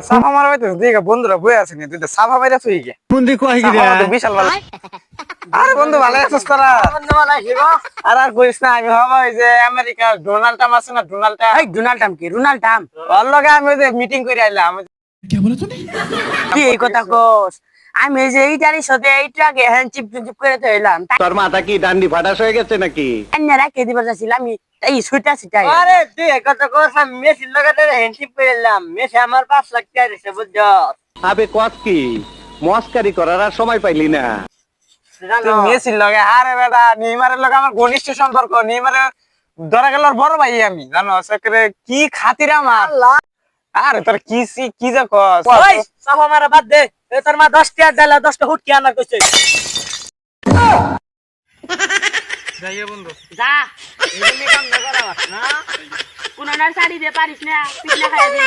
সাফা মারা হইতো দিকে বন্ধুরা বই আছে নি তুই তো সাফা মাইরা তুই কে বন্ধু কই গিরা বিশাল ভালো আরে বন্ধু ভালো আছিস তোরা বন্ধু ভালো আছি গো। আর কইস না আমি হবা ওই যে আমেরিকা ডোনাল্ড ট্রাম্প আছে না ডোনাল্ড ট্রাম্প এই ডোনাল্ড ট্রাম্প কি রোনাল্ড ট্রাম্প ওর লগে আমি ওই যে মিটিং করে আইলাম কি এই কথা কস আমি এই যে এইটারই সাথে এইটাকে হ্যান্ডচিপ চিপ করে তো এলাম তোর মাথা কি ডান্ডি ফাটাস হয়ে গেছে নাকি তাই রাখে দিবার যাচ্ছিলাম আমি এই সুইটা সিটাই আরে তুই এই কথা কস আমি মেসির লগাতে হ্যান্ডশিপ করে এলাম মেসি আমার 5 লাখ টাকা দিছে বুঝছ আবে কত কি মস্কারি করার আর সময় পাইলি না তুই মেসির লগে আরে বেটা নেইমারের লগে আমার ঘনিষ্ঠ সম্পর্ক নেইমারের ধরা গেল বড় ভাই আমি জানো সকরে কি খাতির আমার আরে তোর কি যা কস ওই সাফা মারা বাদ দে এ তোর মা 10 টাকা দিলা 10 টা হুটকি আনা কইছে যাইয়া বন্ধু যা এমনি কাম না করা না পুনরার শাড়ি দে পারিস না পিছনা খাই দে